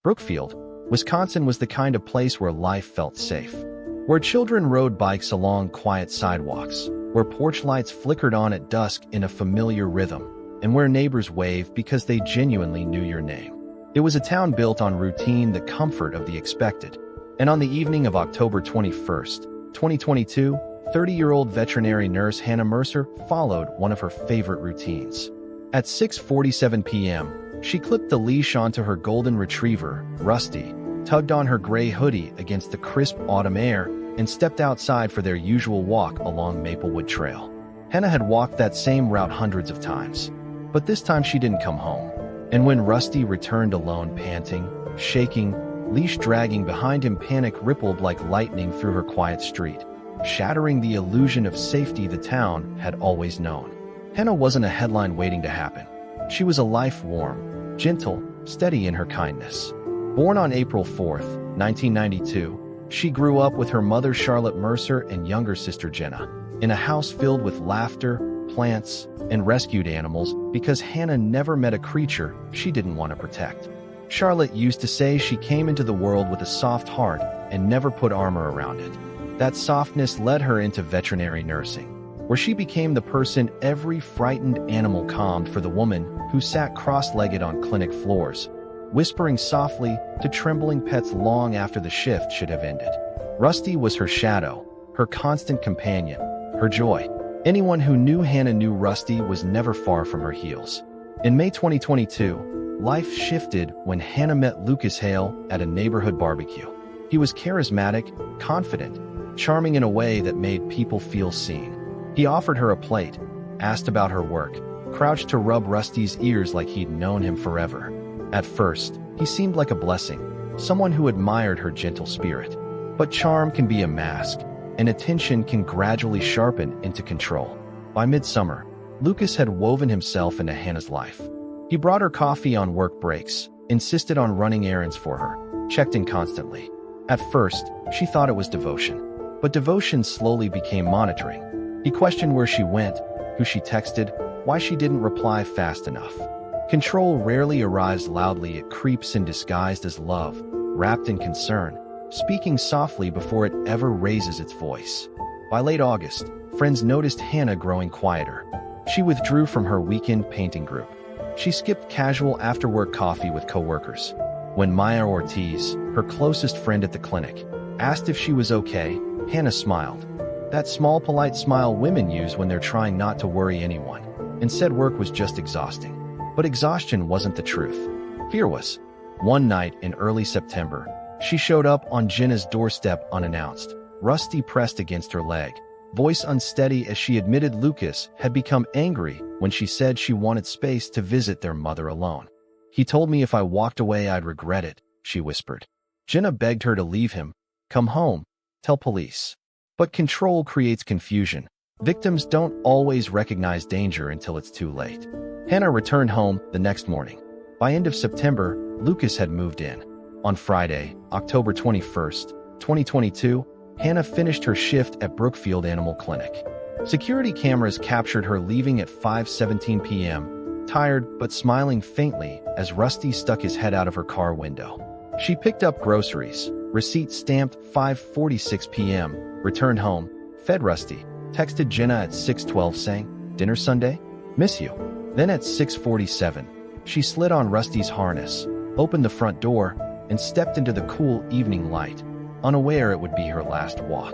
Brookfield, Wisconsin was the kind of place where life felt safe. Where children rode bikes along quiet sidewalks, where porch lights flickered on at dusk in a familiar rhythm, and where neighbors waved because they genuinely knew your name. It was a town built on routine, the comfort of the expected. And on the evening of October 21st, 2022, 30-year-old veterinary nurse Hannah Mercer followed one of her favorite routines. At 6:47 p.m., she clipped the leash onto her golden retriever, Rusty, tugged on her gray hoodie against the crisp autumn air, and stepped outside for their usual walk along Maplewood Trail. Hannah had walked that same route hundreds of times, but this time she didn't come home. And when Rusty returned alone, panting, shaking, leash dragging behind him, panic rippled like lightning through her quiet street, shattering the illusion of safety the town had always known. Hannah wasn't a headline waiting to happen. She was a life warm, gentle, steady in her kindness. Born on April 4th, 1992, she grew up with her mother Charlotte Mercer and younger sister Jenna, in a house filled with laughter, plants, and rescued animals because Hannah never met a creature she didn't want to protect. Charlotte used to say she came into the world with a soft heart and never put armor around it. That softness led her into veterinary nursing, where she became the person every frightened animal calmed for the woman who sat cross-legged on clinic floors, whispering softly to trembling pets long after the shift should have ended. Rusty was her shadow, her constant companion, her joy. Anyone who knew Hannah knew Rusty was never far from her heels. In May 2022, life shifted when Hannah met Lucas Hale at a neighborhood barbecue. He was charismatic, confident, charming in a way that made people feel seen. He offered her a plate, asked about her work, crouched to rub Rusty's ears like he'd known him forever. At first, he seemed like a blessing, someone who admired her gentle spirit. But charm can be a mask, and attention can gradually sharpen into control. By midsummer, Lucas had woven himself into Hannah's life. He brought her coffee on work breaks, insisted on running errands for her, checked in constantly. At first, she thought it was devotion, but devotion slowly became monitoring. He questioned where she went, who she texted, why she didn't reply fast enough. Control rarely arrives loudly, it creeps in disguised as love, wrapped in concern, speaking softly before it ever raises its voice. By late August, friends noticed Hannah growing quieter. She withdrew from her weekend painting group. She skipped casual after-work coffee with coworkers. When Maya Ortiz, her closest friend at the clinic, asked if she was okay, Hannah smiled. That small, polite smile women use when they're trying not to worry anyone, and said work was just exhausting. But exhaustion wasn't the truth. Fear was. One night in early September, she showed up on Jenna's doorstep unannounced, Rusty pressed against her leg, voice unsteady as she admitted Lucas had become angry when she said she wanted space to visit their mother alone. He told me if I walked away I'd regret it, she whispered. Jenna begged her to leave him, come home, tell police. But control creates confusion. Victims don't always recognize danger until it's too late. Hannah returned home the next morning. By end of September, Lucas had moved in. On Friday, October 21st, 2022, Hannah finished her shift at Brookfield Animal Clinic. Security cameras captured her leaving at 5:17 p.m., tired but smiling faintly as Rusty stuck his head out of her car window. She picked up groceries, receipt stamped 5:46 p.m., returned home, fed Rusty, texted Jenna at 6:12 saying, "Dinner Sunday? Miss you." Then at 6:47, she slid on Rusty's harness, opened the front door, and stepped into the cool evening light, unaware it would be her last walk.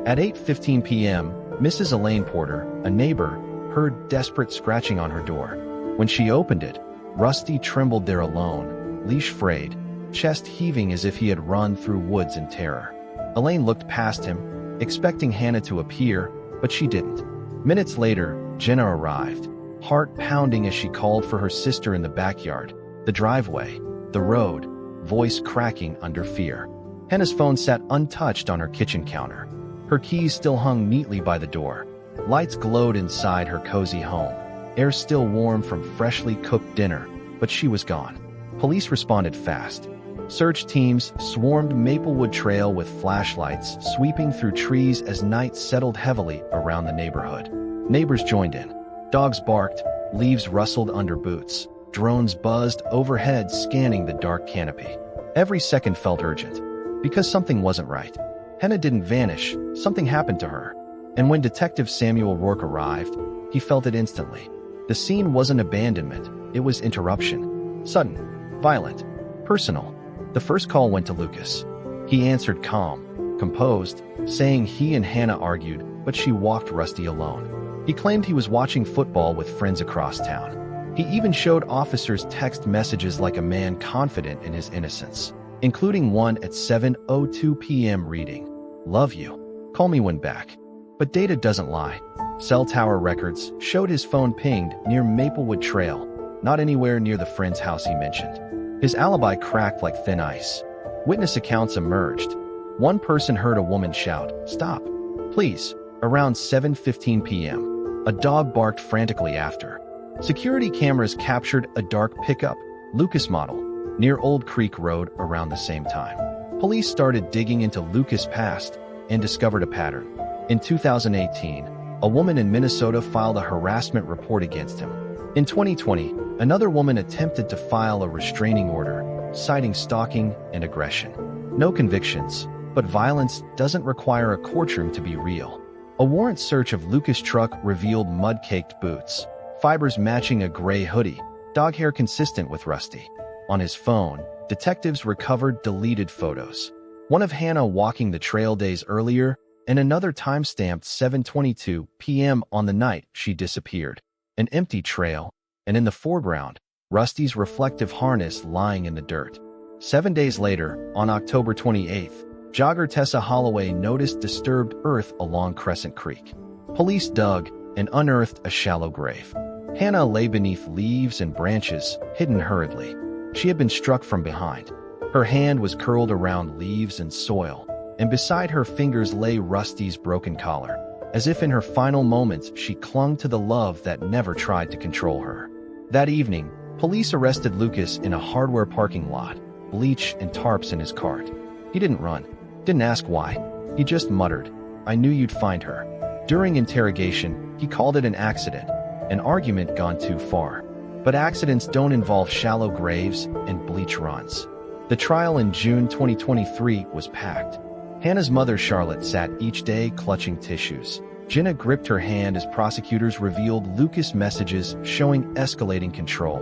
At 8:15 p.m., Mrs. Elaine Porter, a neighbor, heard desperate scratching on her door. When she opened it, Rusty trembled there alone, leash frayed, chest heaving as if he had run through woods in terror. Elaine looked past him, expecting Hannah to appear, but she didn't. Minutes later, Jenna arrived, heart pounding as she called for her sister in the backyard, the driveway, the road, voice cracking under fear. Hannah's phone sat untouched on her kitchen counter. Her keys still hung neatly by the door. Lights glowed inside her cozy home, air still warm from freshly cooked dinner, but she was gone. Police responded fast. Search teams swarmed Maplewood Trail with flashlights, sweeping through trees as night settled heavily around the neighborhood. Neighbors joined in. Dogs barked, leaves rustled under boots, drones buzzed overhead scanning the dark canopy. Every second felt urgent. Because something wasn't right. Hannah didn't vanish, something happened to her. And when Detective Samuel Rourke arrived, he felt it instantly. The scene wasn't abandonment, it was interruption. Sudden, violent, personal. The first call went to Lucas. He answered calm, composed, saying he and Hannah argued, but she walked Rusty alone. He claimed he was watching football with friends across town. He even showed officers text messages like a man confident in his innocence, including one at 7:02 p.m. reading, "Love you. Call me when back." But data doesn't lie. Cell tower records showed his phone pinged near Maplewood Trail, not anywhere near the friend's house he mentioned. His alibi cracked like thin ice. Witness accounts emerged. One person heard a woman shout, "Stop, please," around 7:15 p.m. A dog barked frantically after. Security cameras captured a dark pickup, Lucas model, near Old Creek Road around the same time. Police started digging into Lucas' past and discovered a pattern. In 2018, a woman in Minnesota filed a harassment report against him. In 2020, another woman attempted to file a restraining order, citing stalking and aggression. No convictions, but violence doesn't require a courtroom to be real. A warrant search of Lucas' truck revealed mud-caked boots, fibers matching a gray hoodie, dog hair consistent with Rusty. On his phone, detectives recovered deleted photos. One of Hannah walking the trail days earlier, and another timestamped 7:22 p.m. on the night she disappeared. An empty trail, and in the foreground, Rusty's reflective harness lying in the dirt. 7 days later, on October 28th, jogger Tessa Holloway noticed disturbed earth along Crescent Creek. Police dug and unearthed a shallow grave. Hannah lay beneath leaves and branches, hidden hurriedly. She had been struck from behind. Her hand was curled around leaves and soil, and beside her fingers lay Rusty's broken collar. As if in her final moments, she clung to the love that never tried to control her. That evening, police arrested Lucas in a hardware parking lot, bleach and tarps in his cart. He didn't run, didn't ask why. He just muttered, "I knew you'd find her." During interrogation, he called it an accident, an argument gone too far. But accidents don't involve shallow graves and bleach runs. The trial in June 2023 was packed. Hannah's mother, Charlotte, sat each day clutching tissues. Jenna gripped her hand as prosecutors revealed Lucas' messages showing escalating control.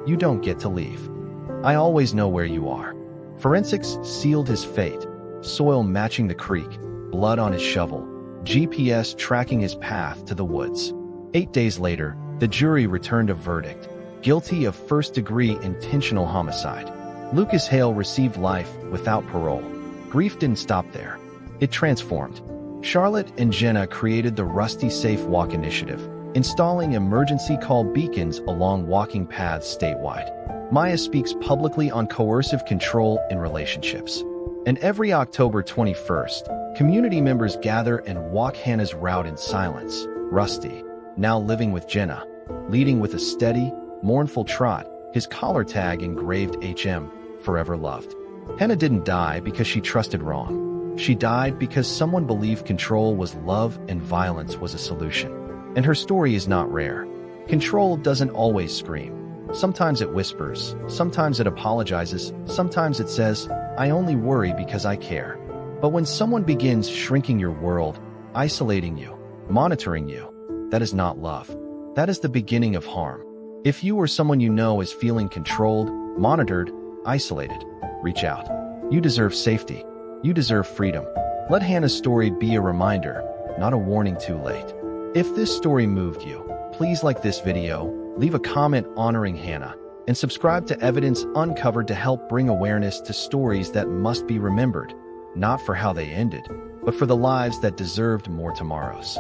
"You don't get to leave. I always know where you are." Forensics sealed his fate. Soil matching the creek, blood on his shovel, GPS tracking his path to the woods. 8 days later, the jury returned a verdict. Guilty of first-degree intentional homicide. Lucas Hale received life without parole. Grief didn't stop there. It transformed. Charlotte and Jenna created the Rusty Safe Walk Initiative, installing emergency call beacons along walking paths statewide. Maya speaks publicly on coercive control in relationships. And every October 21st, community members gather and walk Hannah's route in silence. Rusty, now living with Jenna, leading with a steady, mournful trot, his collar tag engraved HM, forever loved. Hannah didn't die because she trusted wrong. She died because someone believed control was love and violence was a solution. And her story is not rare. Control doesn't always scream. Sometimes it whispers, sometimes it apologizes, sometimes it says, "I only worry because I care." But when someone begins shrinking your world, isolating you, monitoring you, that is not love. That is the beginning of harm. If you or someone you know is feeling controlled, monitored, isolated, reach out. You deserve safety. You deserve freedom. Let Hannah's story be a reminder, not a warning too late. If this story moved you, please like this video, leave a comment honoring Hannah, and subscribe to Evidence Uncovered to help bring awareness to stories that must be remembered, not for how they ended, but for the lives that deserved more tomorrows.